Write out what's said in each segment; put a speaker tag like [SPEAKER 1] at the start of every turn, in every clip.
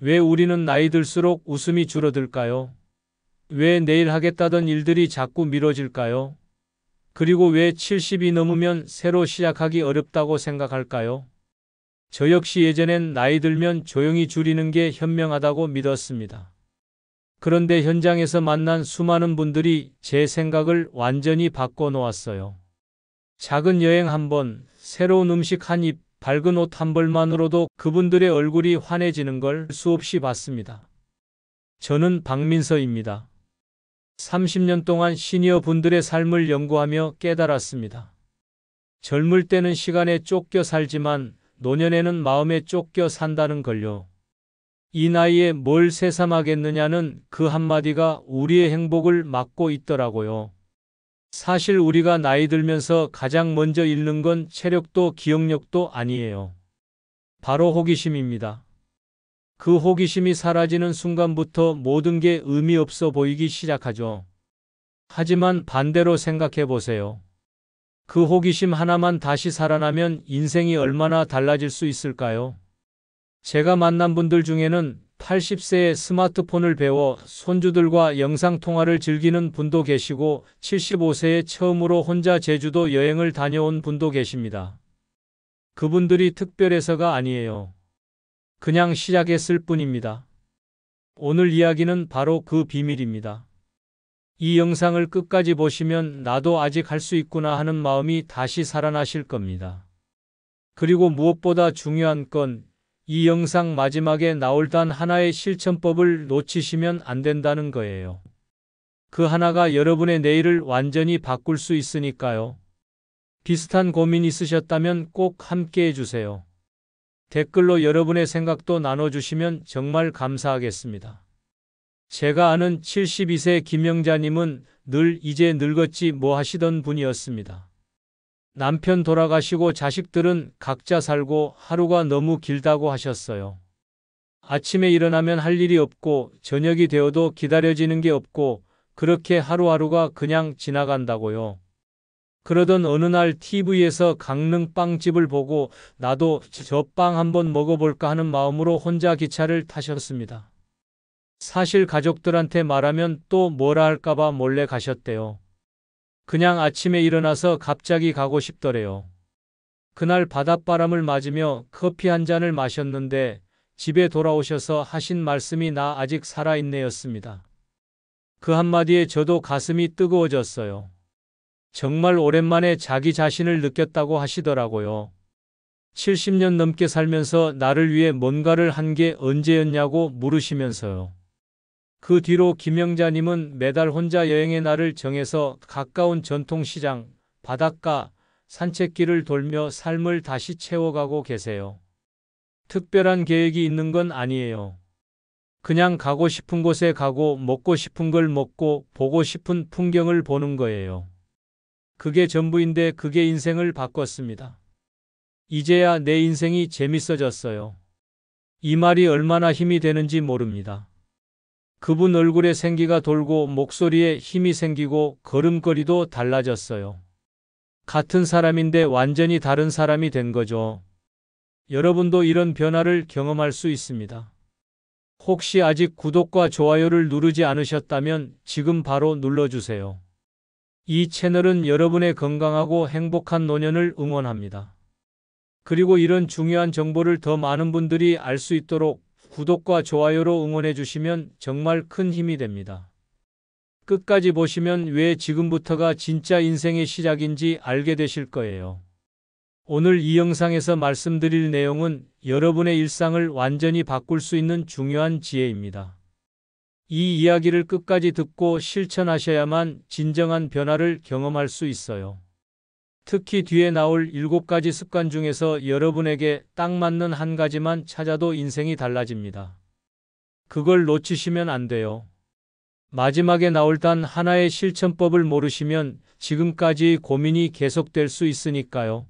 [SPEAKER 1] 왜 우리는 나이 들수록 웃음이 줄어들까요? 왜 내일 하겠다던 일들이 자꾸 미뤄질까요? 그리고 왜 70이 넘으면 새로 시작하기 어렵다고 생각할까요? 저 역시 예전엔 나이 들면 조용히 줄이는 게 현명하다고 믿었습니다. 그런데 현장에서 만난 수많은 분들이 제 생각을 완전히 바꿔 놓았어요. 작은 여행 한 번, 새로운 음식 한 입, 밝은 옷 한 벌만으로도 그분들의 얼굴이 환해지는 걸 수없이 봤습니다. 저는 박민서입니다. 30년 동안 시니어 분들의 삶을 연구하며 깨달았습니다. 젊을 때는 시간에 쫓겨 살지만 노년에는 마음에 쫓겨 산다는 걸요. 이 나이에 뭘 새삼하겠느냐는 그 한마디가 우리의 행복을 막고 있더라고요. 사실 우리가 나이 들면서 가장 먼저 잃는 건 체력도 기억력도 아니에요. 바로 호기심입니다. 그 호기심이 사라지는 순간부터 모든 게 의미 없어 보이기 시작하죠. 하지만 반대로 생각해 보세요. 그 호기심 하나만 다시 살아나면 인생이 얼마나 달라질 수 있을까요? 제가 만난 분들 중에는 80세에 스마트폰을 배워 손주들과 영상통화를 즐기는 분도 계시고 75세에 처음으로 혼자 제주도 여행을 다녀온 분도 계십니다. 그분들이 특별해서가 아니에요. 그냥 시작했을 뿐입니다. 오늘 이야기는 바로 그 비밀입니다. 이 영상을 끝까지 보시면 나도 아직 할 수 있구나 하는 마음이 다시 살아나실 겁니다. 그리고 무엇보다 중요한 건 이 영상 마지막에 나올 단 하나의 실천법을 놓치시면 안 된다는 거예요. 그 하나가 여러분의 내일을 완전히 바꿀 수 있으니까요. 비슷한 고민 있으셨다면 꼭 함께 해주세요. 댓글로 여러분의 생각도 나눠주시면 정말 감사하겠습니다. 제가 아는 72세 김영자님은 늘 이제 늙었지 뭐 하시던 분이었습니다. 남편 돌아가시고 자식들은 각자 살고 하루가 너무 길다고 하셨어요. 아침에 일어나면 할 일이 없고 저녁이 되어도 기다려지는 게 없고 그렇게 하루하루가 그냥 지나간다고요. 그러던 어느 날 TV에서 강릉 빵집을 보고 나도 저 빵 한번 먹어볼까 하는 마음으로 혼자 기차를 타셨습니다. 사실 가족들한테 말하면 또 뭐라 할까봐 몰래 가셨대요. 그냥 아침에 일어나서 갑자기 가고 싶더래요. 그날 바닷바람을 맞으며 커피 한 잔을 마셨는데 집에 돌아오셔서 하신 말씀이 나 아직 살아있네였습니다. 그 한마디에 저도 가슴이 뜨거워졌어요. 정말 오랜만에 자기 자신을 느꼈다고 하시더라고요. 70년 넘게 살면서 나를 위해 뭔가를 한 게 언제였냐고 물으시면서요. 그 뒤로 김영자님은 매달 혼자 여행의 날을 정해서 가까운 전통시장, 바닷가, 산책길을 돌며 삶을 다시 채워가고 계세요. 특별한 계획이 있는 건 아니에요. 그냥 가고 싶은 곳에 가고 먹고 싶은 걸 먹고 보고 싶은 풍경을 보는 거예요. 그게 전부인데 그게 인생을 바꿨습니다. 이제야 내 인생이 재밌어졌어요. 이 말이 얼마나 힘이 되는지 모릅니다. 그분 얼굴에 생기가 돌고 목소리에 힘이 생기고 걸음걸이도 달라졌어요. 같은 사람인데 완전히 다른 사람이 된 거죠. 여러분도 이런 변화를 경험할 수 있습니다. 혹시 아직 구독과 좋아요를 누르지 않으셨다면 지금 바로 눌러주세요. 이 채널은 여러분의 건강하고 행복한 노년을 응원합니다. 그리고 이런 중요한 정보를 더 많은 분들이 알 수 있도록 구독과 좋아요로 응원해 주시면 정말 큰 힘이 됩니다. 끝까지 보시면 왜 지금부터가 진짜 인생의 시작인지 알게 되실 거예요. 오늘 이 영상에서 말씀드릴 내용은 여러분의 일상을 완전히 바꿀 수 있는 중요한 지혜입니다. 이 이야기를 끝까지 듣고 실천하셔야만 진정한 변화를 경험할 수 있어요. 특히 뒤에 나올 7가지 습관 중에서 여러분에게 딱 맞는 한 가지만 찾아도 인생이 달라집니다. 그걸 놓치시면 안 돼요. 마지막에 나올 단 하나의 실천법을 모르시면 지금까지 고민이 계속될 수 있으니까요.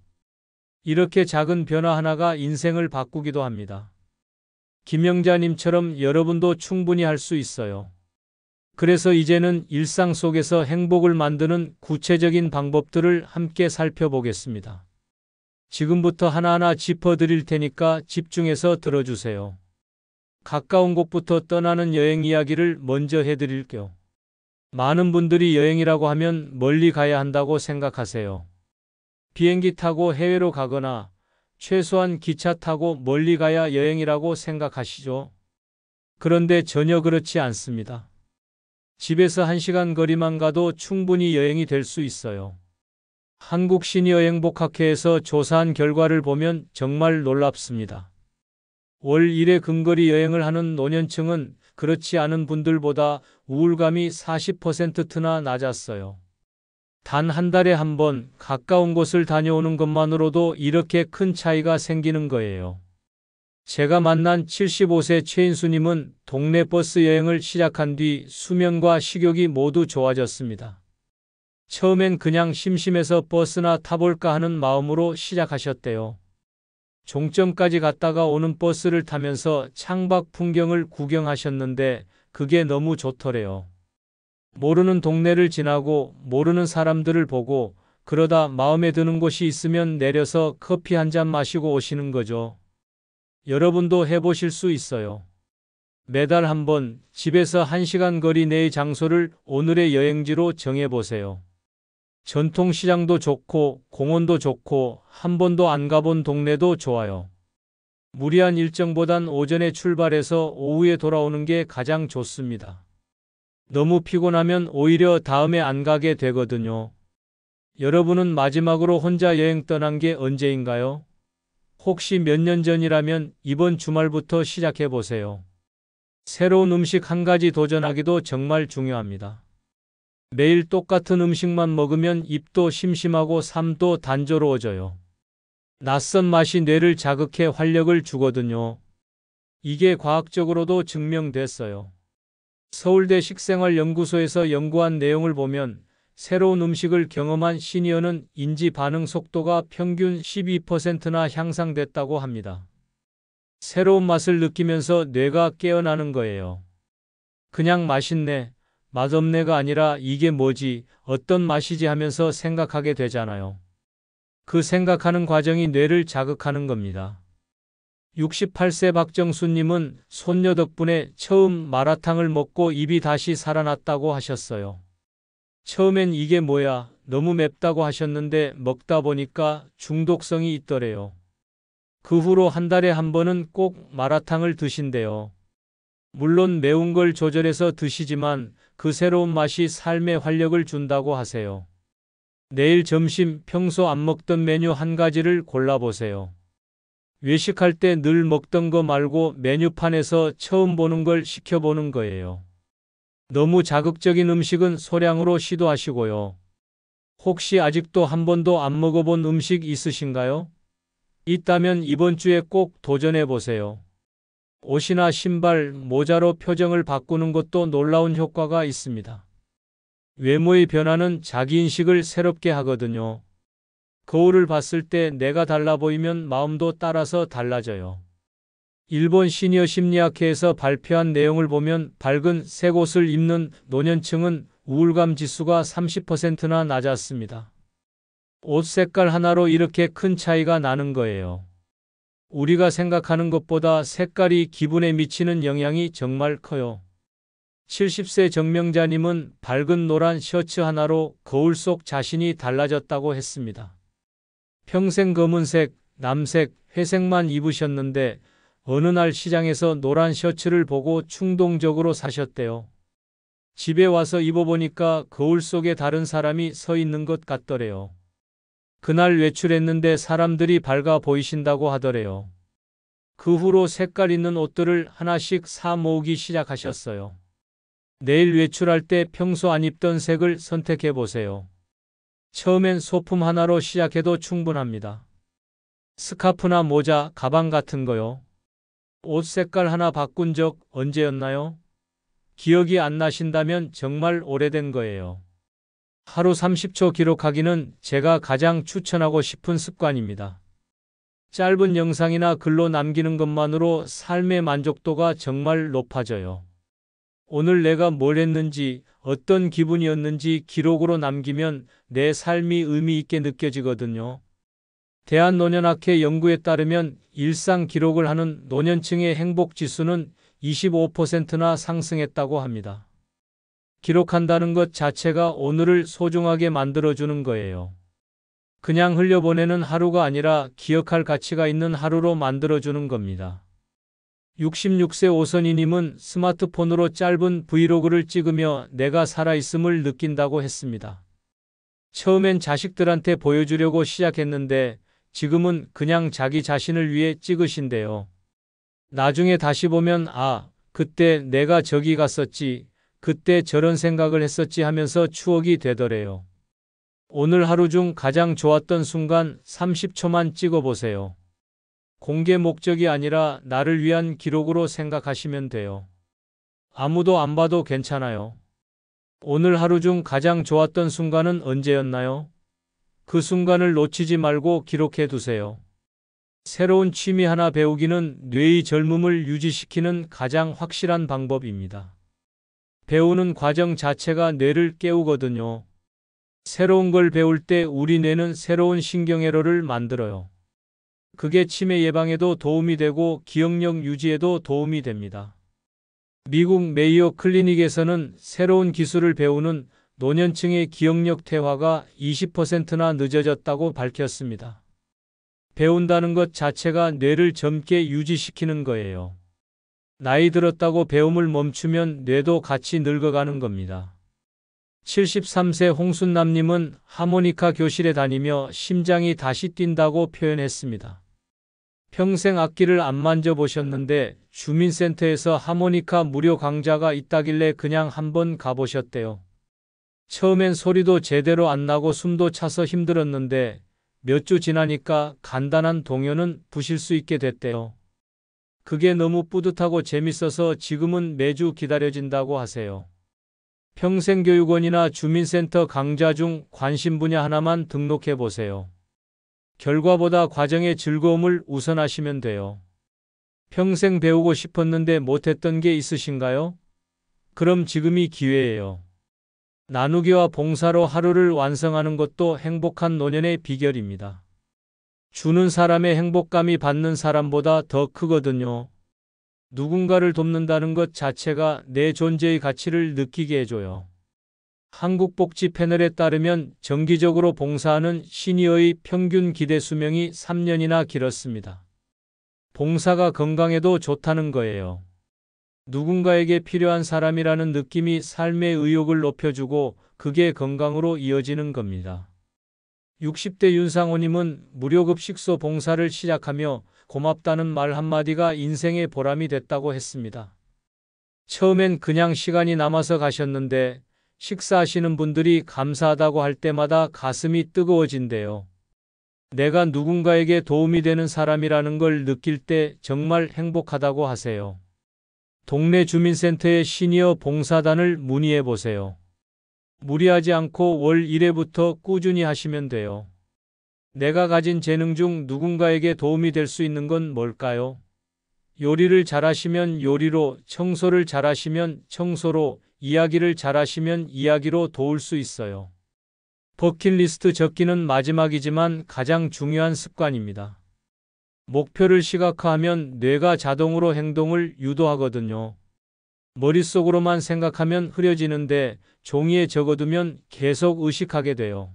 [SPEAKER 1] 이렇게 작은 변화 하나가 인생을 바꾸기도 합니다. 김영자님처럼 여러분도 충분히 할 수 있어요. 그래서 이제는 일상 속에서 행복을 만드는 구체적인 방법들을 함께 살펴보겠습니다. 지금부터 하나하나 짚어드릴 테니까 집중해서 들어주세요. 가까운 곳부터 떠나는 여행 이야기를 먼저 해드릴게요. 많은 분들이 여행이라고 하면 멀리 가야 한다고 생각하세요. 비행기 타고 해외로 가거나 최소한 기차 타고 멀리 가야 여행이라고 생각하시죠? 그런데 전혀 그렇지 않습니다. 집에서 1시간 거리만 가도 충분히 여행이 될 수 있어요. 한국시니어행복학회에서 조사한 결과를 보면 정말 놀랍습니다. 월 1회 근거리 여행을 하는 노년층은 그렇지 않은 분들보다 우울감이 40%나 낮았어요. 단 한 달에 한 번 가까운 곳을 다녀오는 것만으로도 이렇게 큰 차이가 생기는 거예요. 제가 만난 75세 최인수님은 동네 버스 여행을 시작한 뒤 수면과 식욕이 모두 좋아졌습니다. 처음엔 그냥 심심해서 버스나 타볼까 하는 마음으로 시작하셨대요. 종점까지 갔다가 오는 버스를 타면서 창밖 풍경을 구경하셨는데 그게 너무 좋더래요. 모르는 동네를 지나고 모르는 사람들을 보고 그러다 마음에 드는 곳이 있으면 내려서 커피 한 잔 마시고 오시는 거죠. 여러분도 해보실 수 있어요. 매달 한 번 집에서 1시간 거리 내의 장소를 오늘의 여행지로 정해보세요. 전통시장도 좋고 공원도 좋고 한 번도 안 가본 동네도 좋아요. 무리한 일정보단 오전에 출발해서 오후에 돌아오는 게 가장 좋습니다. 너무 피곤하면 오히려 다음에 안 가게 되거든요. 여러분은 마지막으로 혼자 여행 떠난 게 언제인가요? 혹시 몇 년 전이라면 이번 주말부터 시작해 보세요. 새로운 음식 한 가지 도전하기도 정말 중요합니다. 매일 똑같은 음식만 먹으면 입도 심심하고 삶도 단조로워져요. 낯선 맛이 뇌를 자극해 활력을 주거든요. 이게 과학적으로도 증명됐어요. 서울대 식생활연구소에서 연구한 내용을 보면 새로운 음식을 경험한 시니어는 인지 반응 속도가 평균 12%나 향상됐다고 합니다. 새로운 맛을 느끼면서 뇌가 깨어나는 거예요. 그냥 맛있네, 맛없네가 아니라 이게 뭐지, 어떤 맛이지 하면서 생각하게 되잖아요. 그 생각하는 과정이 뇌를 자극하는 겁니다. 68세 박정수님은 손녀 덕분에 처음 마라탕을 먹고 입이 다시 살아났다고 하셨어요. 처음엔 이게 뭐야, 너무 맵다고 하셨는데 먹다 보니까 중독성이 있더래요. 그 후로 한 달에 한 번은 꼭 마라탕을 드신대요. 물론 매운 걸 조절해서 드시지만 그 새로운 맛이 삶에 활력을 준다고 하세요. 내일 점심 평소 안 먹던 메뉴 한 가지를 골라보세요. 외식할 때 늘 먹던 거 말고 메뉴판에서 처음 보는 걸 시켜보는 거예요. 너무 자극적인 음식은 소량으로 시도하시고요. 혹시 아직도 한 번도 안 먹어본 음식 있으신가요? 있다면 이번 주에 꼭 도전해 보세요. 옷이나 신발, 모자로 표정을 바꾸는 것도 놀라운 효과가 있습니다. 외모의 변화는 자기인식을 새롭게 하거든요. 거울을 봤을 때 내가 달라 보이면 마음도 따라서 달라져요. 일본 시니어 심리학회에서 발표한 내용을 보면 밝은 색 옷을 입는 노년층은 우울감 지수가 30%나 낮았습니다. 옷 색깔 하나로 이렇게 큰 차이가 나는 거예요. 우리가 생각하는 것보다 색깔이 기분에 미치는 영향이 정말 커요. 70세 정명자님은 밝은 노란 셔츠 하나로 거울 속 자신이 달라졌다고 했습니다. 평생 검은색, 남색, 회색만 입으셨는데 어느 날 시장에서 노란 셔츠를 보고 충동적으로 사셨대요. 집에 와서 입어보니까 거울 속에 다른 사람이 서 있는 것 같더래요. 그날 외출했는데 사람들이 밝아 보이신다고 하더래요. 그 후로 색깔 있는 옷들을 하나씩 사 모으기 시작하셨어요. 내일 외출할 때 평소 안 입던 색을 선택해 보세요. 처음엔 소품 하나로 시작해도 충분합니다. 스카프나 모자, 가방 같은 거요. 옷 색깔 하나 바꾼 적 언제였나요? 기억이 안 나신다면 정말 오래된 거예요. 하루 30초 기록하기는 제가 가장 추천하고 싶은 습관입니다. 짧은 영상이나 글로 남기는 것만으로 삶의 만족도가 정말 높아져요. 오늘 내가 뭘 했는지, 어떤 기분이었는지 기록으로 남기면 내 삶이 의미 있게 느껴지거든요. 대한노년학회 연구에 따르면 일상 기록을 하는 노년층의 행복 지수는 25%나 상승했다고 합니다. 기록한다는 것 자체가 오늘을 소중하게 만들어주는 거예요. 그냥 흘려보내는 하루가 아니라 기억할 가치가 있는 하루로 만들어주는 겁니다. 66세 오선희님은 스마트폰으로 짧은 브이로그를 찍으며 내가 살아있음을 느낀다고 했습니다. 처음엔 자식들한테 보여주려고 시작했는데 지금은 그냥 자기 자신을 위해 찍으신대요. 나중에 다시 보면 아, 그때 내가 저기 갔었지, 그때 저런 생각을 했었지 하면서 추억이 되더래요. 오늘 하루 중 가장 좋았던 순간 30초만 찍어보세요. 공개 목적이 아니라 나를 위한 기록으로 생각하시면 돼요. 아무도 안 봐도 괜찮아요. 오늘 하루 중 가장 좋았던 순간은 언제였나요? 그 순간을 놓치지 말고 기록해 두세요. 새로운 취미 하나 배우기는 뇌의 젊음을 유지시키는 가장 확실한 방법입니다. 배우는 과정 자체가 뇌를 깨우거든요. 새로운 걸 배울 때 우리 뇌는 새로운 신경회로를 만들어요. 그게 치매 예방에도 도움이 되고 기억력 유지에도 도움이 됩니다. 미국 메이오 클리닉에서는 새로운 기술을 배우는 노년층의 기억력 퇴화가 20%나 늦어졌다고 밝혔습니다. 배운다는 것 자체가 뇌를 젊게 유지시키는 거예요. 나이 들었다고 배움을 멈추면 뇌도 같이 늙어가는 겁니다. 73세 홍순남님은 하모니카 교실에 다니며 심장이 다시 뛴다고 표현했습니다. 평생 악기를 안 만져보셨는데 주민센터에서 하모니카 무료 강좌가 있다길래 그냥 한번 가보셨대요. 처음엔 소리도 제대로 안 나고 숨도 차서 힘들었는데 몇 주 지나니까 간단한 동요는 부실 수 있게 됐대요. 그게 너무 뿌듯하고 재밌어서 지금은 매주 기다려진다고 하세요. 평생교육원이나 주민센터 강좌 중 관심 분야 하나만 등록해 보세요. 결과보다 과정의 즐거움을 우선하시면 돼요. 평생 배우고 싶었는데 못했던 게 있으신가요? 그럼 지금이 기회예요. 나누기와 봉사로 하루를 완성하는 것도 행복한 노년의 비결입니다. 주는 사람의 행복감이 받는 사람보다 더 크거든요. 누군가를 돕는다는 것 자체가 내 존재의 가치를 느끼게 해줘요. 한국복지 패널에 따르면 정기적으로 봉사하는 시니어의 평균 기대 수명이 3년이나 길었습니다. 봉사가 건강에도 좋다는 거예요. 누군가에게 필요한 사람이라는 느낌이 삶의 의욕을 높여주고 그게 건강으로 이어지는 겁니다. 60대 윤상호님은 무료급식소 봉사를 시작하며 고맙다는 말 한마디가 인생의 보람이 됐다고 했습니다. 처음엔 그냥 시간이 남아서 가셨는데 식사하시는 분들이 감사하다고 할 때마다 가슴이 뜨거워진대요. 내가 누군가에게 도움이 되는 사람이라는 걸 느낄 때 정말 행복하다고 하세요. 동네 주민센터의 시니어 봉사단을 문의해 보세요. 무리하지 않고 월 1회부터 꾸준히 하시면 돼요. 내가 가진 재능 중 누군가에게 도움이 될 수 있는 건 뭘까요? 요리를 잘하시면 요리로, 청소를 잘하시면 청소로, 이야기를 잘하시면 이야기로 도울 수 있어요. 버킷리스트 적기는 마지막이지만 가장 중요한 습관입니다. 목표를 시각화하면 뇌가 자동으로 행동을 유도하거든요. 머릿속으로만 생각하면 흐려지는데 종이에 적어두면 계속 의식하게 돼요.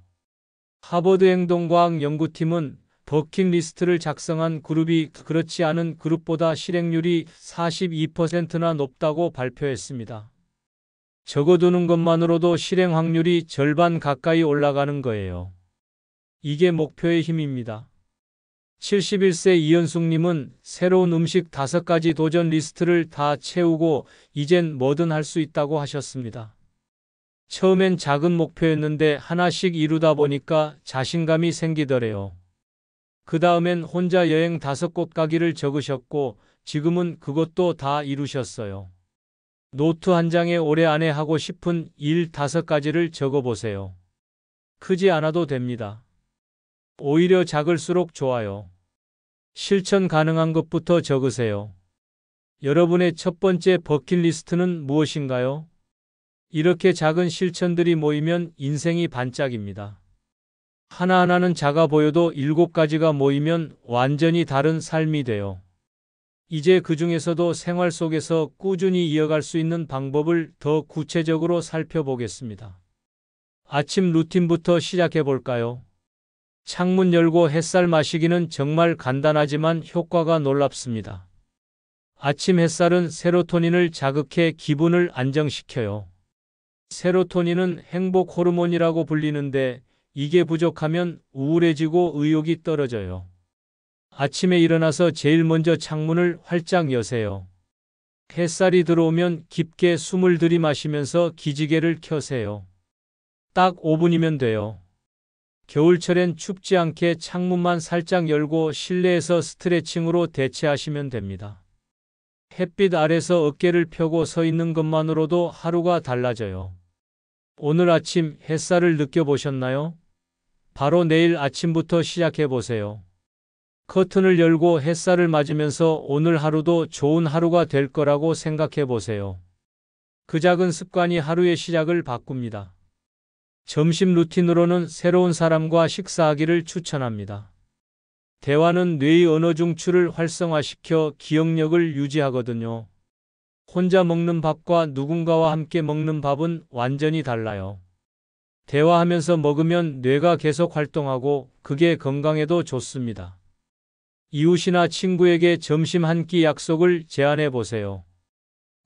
[SPEAKER 1] 하버드 행동과학 연구팀은 버킷리스트를 작성한 그룹이 그렇지 않은 그룹보다 실행률이 42%나 높다고 발표했습니다. 적어두는 것만으로도 실행 확률이 절반 가까이 올라가는 거예요. 이게 목표의 힘입니다. 71세 이현숙님은 새로운 음식 5가지 도전 리스트를 다 채우고 이젠 뭐든 할 수 있다고 하셨습니다. 처음엔 작은 목표였는데 하나씩 이루다 보니까 자신감이 생기더래요. 그 다음엔 혼자 여행 5곳 가기를 적으셨고 지금은 그것도 다 이루셨어요. 노트 한 장에 올해 안에 하고 싶은 일 5가지를 적어보세요. 크지 않아도 됩니다. 오히려 작을수록 좋아요. 실천 가능한 것부터 적으세요. 여러분의 첫 번째 버킷리스트는 무엇인가요? 이렇게 작은 실천들이 모이면 인생이 반짝입니다. 하나하나는 작아 보여도 7가지가 모이면 완전히 다른 삶이 돼요. 이제 그 중에서도 생활 속에서 꾸준히 이어갈 수 있는 방법을 더 구체적으로 살펴보겠습니다. 아침 루틴부터 시작해 볼까요? 창문 열고 햇살 마시기는 정말 간단하지만 효과가 놀랍습니다. 아침 햇살은 세로토닌을 자극해 기분을 안정시켜요. 세로토닌은 행복 호르몬이라고 불리는데 이게 부족하면 우울해지고 의욕이 떨어져요. 아침에 일어나서 제일 먼저 창문을 활짝 여세요. 햇살이 들어오면 깊게 숨을 들이마시면서 기지개를 켜세요. 딱 5분이면 돼요. 겨울철엔 춥지 않게 창문만 살짝 열고 실내에서 스트레칭으로 대체하시면 됩니다. 햇빛 아래서 어깨를 펴고 서 있는 것만으로도 하루가 달라져요. 오늘 아침 햇살을 느껴보셨나요? 바로 내일 아침부터 시작해 보세요. 커튼을 열고 햇살을 맞으면서 오늘 하루도 좋은 하루가 될 거라고 생각해 보세요. 그 작은 습관이 하루의 시작을 바꿉니다. 점심 루틴으로는 새로운 사람과 식사하기를 추천합니다. 대화는 뇌의 언어 중추를 활성화시켜 기억력을 유지하거든요. 혼자 먹는 밥과 누군가와 함께 먹는 밥은 완전히 달라요. 대화하면서 먹으면 뇌가 계속 활동하고 그게 건강에도 좋습니다. 이웃이나 친구에게 점심 한 끼 약속을 제안해 보세요.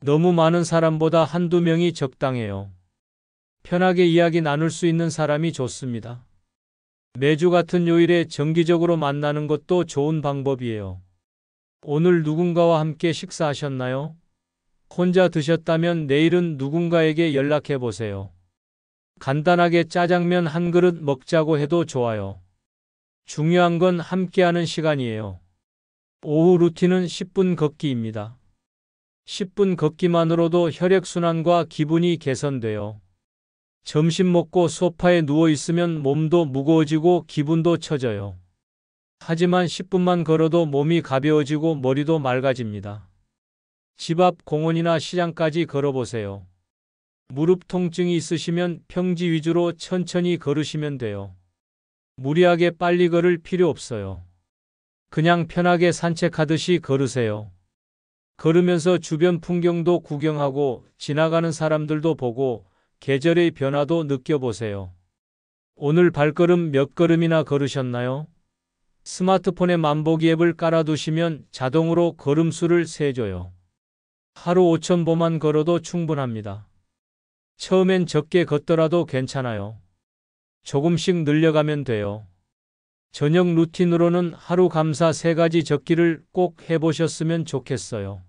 [SPEAKER 1] 너무 많은 사람보다 한두 명이 적당해요. 편하게 이야기 나눌 수 있는 사람이 좋습니다. 매주 같은 요일에 정기적으로 만나는 것도 좋은 방법이에요. 오늘 누군가와 함께 식사하셨나요? 혼자 드셨다면 내일은 누군가에게 연락해 보세요. 간단하게 짜장면 한 그릇 먹자고 해도 좋아요. 중요한 건 함께하는 시간이에요. 오후 루틴은 10분 걷기입니다. 10분 걷기만으로도 혈액순환과 기분이 개선돼요. 점심 먹고 소파에 누워 있으면 몸도 무거워지고 기분도 처져요. 하지만 10분만 걸어도 몸이 가벼워지고 머리도 맑아집니다. 집 앞 공원이나 시장까지 걸어보세요. 무릎 통증이 있으시면 평지 위주로 천천히 걸으시면 돼요. 무리하게 빨리 걸을 필요 없어요. 그냥 편하게 산책하듯이 걸으세요. 걸으면서 주변 풍경도 구경하고 지나가는 사람들도 보고 계절의 변화도 느껴보세요. 오늘 발걸음 몇 걸음이나 걸으셨나요? 스마트폰에 만보기 앱을 깔아두시면 자동으로 걸음수를 세줘요. 하루 5,000보만 걸어도 충분합니다. 처음엔 적게 걷더라도 괜찮아요. 조금씩 늘려가면 돼요. 저녁 루틴으로는 하루 감사 3가지 적기를 꼭 해보셨으면 좋겠어요.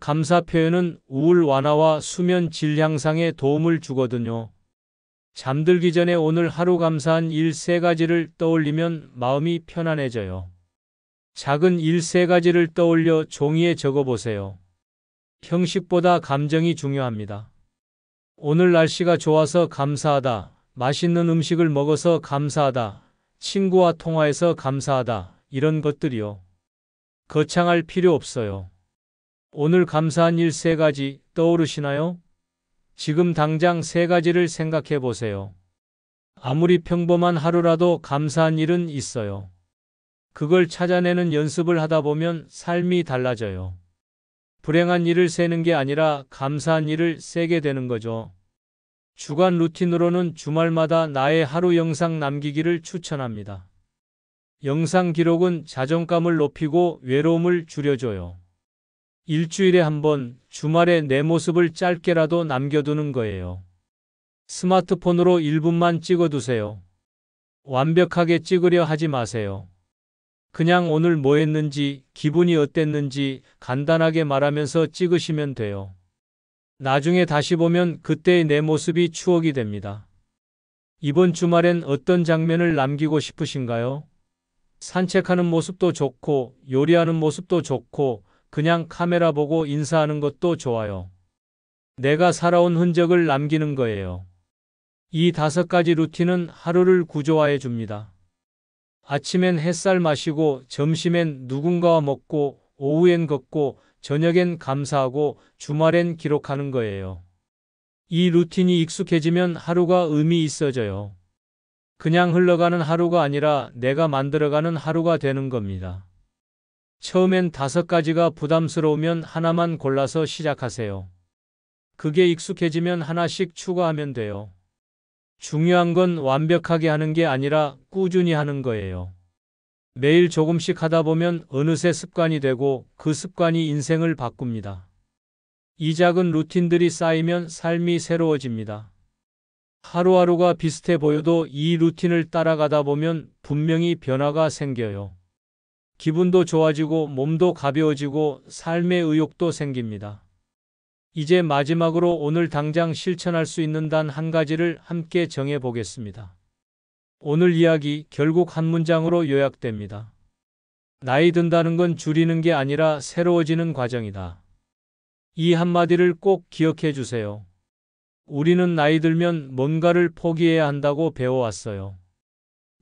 [SPEAKER 1] 감사 표현은 우울 완화와 수면 질 향상에 도움을 주거든요. 잠들기 전에 오늘 하루 감사한 일 3가지를 떠올리면 마음이 편안해져요. 작은 일 3가지를 떠올려 종이에 적어보세요. 형식보다 감정이 중요합니다. 오늘 날씨가 좋아서 감사하다. 맛있는 음식을 먹어서 감사하다. 친구와 통화해서 감사하다. 이런 것들이요. 거창할 필요 없어요. 오늘 감사한 일 3가지 떠오르시나요? 지금 당장 3가지를 생각해 보세요. 아무리 평범한 하루라도 감사한 일은 있어요. 그걸 찾아내는 연습을 하다 보면 삶이 달라져요. 불행한 일을 세는 게 아니라 감사한 일을 세게 되는 거죠. 주간 루틴으로는 주말마다 나의 하루 영상 남기기를 추천합니다. 영상 기록은 자존감을 높이고 외로움을 줄여줘요. 일주일에 한 번 주말에 내 모습을 짧게라도 남겨두는 거예요. 스마트폰으로 1분만 찍어두세요. 완벽하게 찍으려 하지 마세요. 그냥 오늘 뭐 했는지, 기분이 어땠는지 간단하게 말하면서 찍으시면 돼요. 나중에 다시 보면 그때의 내 모습이 추억이 됩니다. 이번 주말엔 어떤 장면을 남기고 싶으신가요? 산책하는 모습도 좋고, 요리하는 모습도 좋고, 그냥 카메라 보고 인사하는 것도 좋아요. 내가 살아온 흔적을 남기는 거예요. 이 5가지 루틴은 하루를 구조화해 줍니다. 아침엔 햇살 마시고, 점심엔 누군가와 먹고, 오후엔 걷고, 저녁엔 감사하고, 주말엔 기록하는 거예요. 이 루틴이 익숙해지면 하루가 의미 있어져요. 그냥 흘러가는 하루가 아니라 내가 만들어가는 하루가 되는 겁니다. 처음엔 5가지가 부담스러우면 하나만 골라서 시작하세요. 그게 익숙해지면 하나씩 추가하면 돼요. 중요한 건 완벽하게 하는 게 아니라 꾸준히 하는 거예요. 매일 조금씩 하다 보면 어느새 습관이 되고 그 습관이 인생을 바꿉니다. 이 작은 루틴들이 쌓이면 삶이 새로워집니다. 하루하루가 비슷해 보여도 이 루틴을 따라가다 보면 분명히 변화가 생겨요. 기분도 좋아지고 몸도 가벼워지고 삶의 의욕도 생깁니다. 이제 마지막으로 오늘 당장 실천할 수 있는 단 한 가지를 함께 정해 보겠습니다. 오늘 이야기 결국 한 문장으로 요약됩니다. 나이 든다는 건 줄이는 게 아니라 새로워지는 과정이다. 이 한마디를 꼭 기억해 주세요. 우리는 나이 들면 뭔가를 포기해야 한다고 배워왔어요.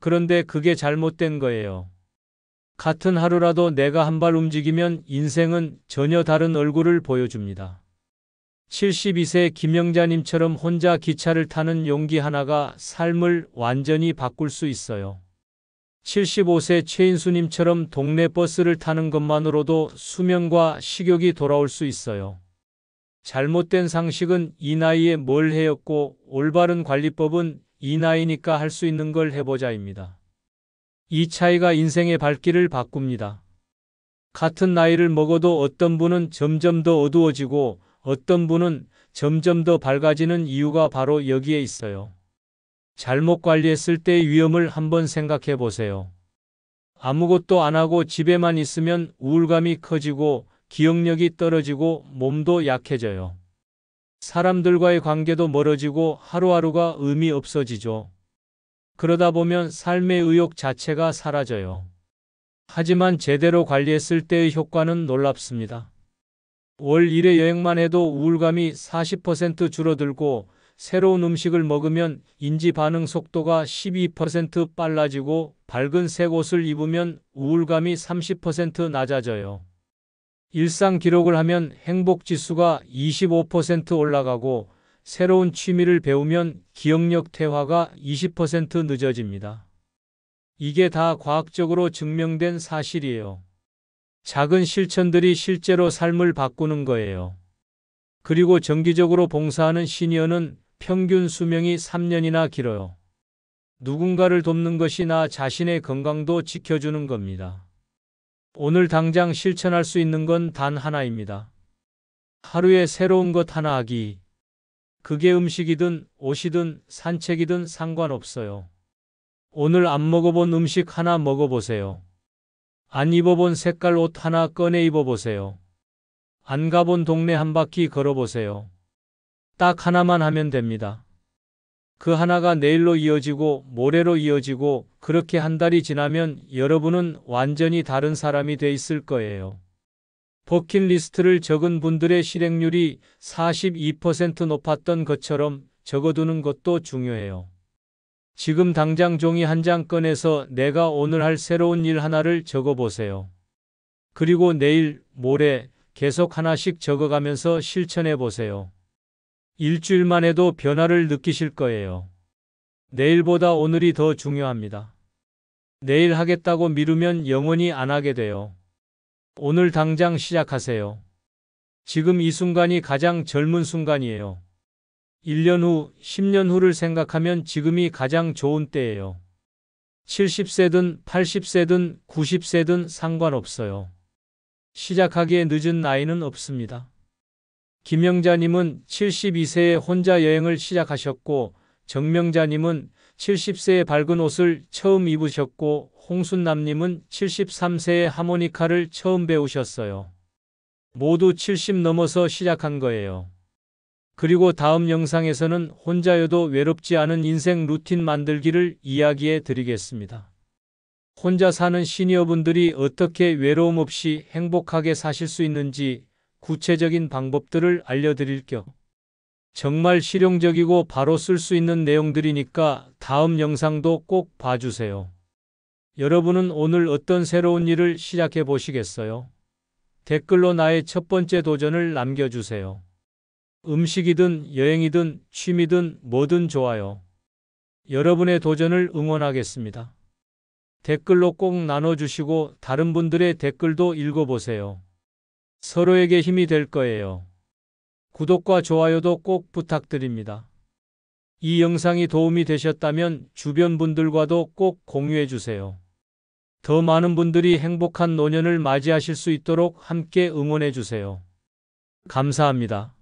[SPEAKER 1] 그런데 그게 잘못된 거예요. 같은 하루라도 내가 한 발 움직이면 인생은 전혀 다른 얼굴을 보여줍니다. 72세 김영자님처럼 혼자 기차를 타는 용기 하나가 삶을 완전히 바꿀 수 있어요. 75세 최인수님처럼 동네 버스를 타는 것만으로도 수면과 식욕이 돌아올 수 있어요. 잘못된 상식은 이 나이에 뭘 해였고 올바른 관리법은 이 나이니까 할 수 있는 걸 해보자입니다. 이 차이가 인생의 발길을 바꿉니다. 같은 나이를 먹어도 어떤 분은 점점 더 어두워지고 어떤 분은 점점 더 밝아지는 이유가 바로 여기에 있어요. 잘못 관리했을 때의 위험을 한번 생각해 보세요. 아무것도 안 하고 집에만 있으면 우울감이 커지고 기억력이 떨어지고 몸도 약해져요. 사람들과의 관계도 멀어지고 하루하루가 의미 없어지죠. 그러다 보면 삶의 의욕 자체가 사라져요. 하지만 제대로 관리했을 때의 효과는 놀랍습니다. 월 1회 여행만 해도 우울감이 40% 줄어들고 새로운 음식을 먹으면 인지 반응 속도가 12% 빨라지고 밝은 색 옷을 입으면 우울감이 30% 낮아져요. 일상 기록을 하면 행복 지수가 25% 올라가고 새로운 취미를 배우면 기억력 퇴화가 20% 늦어집니다. 이게 다 과학적으로 증명된 사실이에요. 작은 실천들이 실제로 삶을 바꾸는 거예요. 그리고 정기적으로 봉사하는 시니어는 평균 수명이 3년이나 길어요. 누군가를 돕는 것이 나 자신의 건강도 지켜주는 겁니다. 오늘 당장 실천할 수 있는 건 단 하나입니다. 하루에 새로운 것 하나 하기. 그게 음식이든 옷이든 산책이든 상관없어요. 오늘 안 먹어본 음식 하나 먹어보세요. 안 입어본 색깔 옷 하나 꺼내 입어보세요. 안 가본 동네 한 바퀴 걸어보세요. 딱 하나만 하면 됩니다. 그 하나가 내일로 이어지고 모레로 이어지고 그렇게 한 달이 지나면 여러분은 완전히 다른 사람이 돼 있을 거예요. 버킷리스트를 적은 분들의 실행률이 42% 높았던 것처럼 적어두는 것도 중요해요. 지금 당장 종이 한 장 꺼내서 내가 오늘 할 새로운 일 하나를 적어보세요. 그리고 내일, 모레 계속 하나씩 적어가면서 실천해 보세요. 일주일만 해도 변화를 느끼실 거예요. 내일보다 오늘이 더 중요합니다. 내일 하겠다고 미루면 영원히 안 하게 돼요. 오늘 당장 시작하세요. 지금 이 순간이 가장 젊은 순간이에요. 1년 후, 10년 후를 생각하면 지금이 가장 좋은 때예요. 70세든 80세든 90세든 상관없어요. 시작하기에 늦은 나이는 없습니다. 김영자님은 72세에 혼자 여행을 시작하셨고 정명자님은 70세에 밝은 옷을 처음 입으셨고 홍순남님은 73세에 하모니카를 처음 배우셨어요. 모두 70 넘어서 시작한 거예요. 그리고 다음 영상에서는 혼자여도 외롭지 않은 인생 루틴 만들기를 이야기해 드리겠습니다. 혼자 사는 시니어분들이 어떻게 외로움 없이 행복하게 사실 수 있는지 구체적인 방법들을 알려드릴 겸 정말 실용적이고 바로 쓸 수 있는 내용들이니까 다음 영상도 꼭 봐주세요. 여러분은 오늘 어떤 새로운 일을 시작해 보시겠어요? 댓글로 나의 첫 번째 도전을 남겨주세요. 음식이든 여행이든 취미든 뭐든 좋아요. 여러분의 도전을 응원하겠습니다. 댓글로 꼭 나눠주시고 다른 분들의 댓글도 읽어보세요. 서로에게 힘이 될 거예요. 구독과 좋아요도 꼭 부탁드립니다. 이 영상이 도움이 되셨다면 주변 분들과도 꼭 공유해 주세요. 더 많은 분들이 행복한 노년을 맞이하실 수 있도록 함께 응원해 주세요. 감사합니다.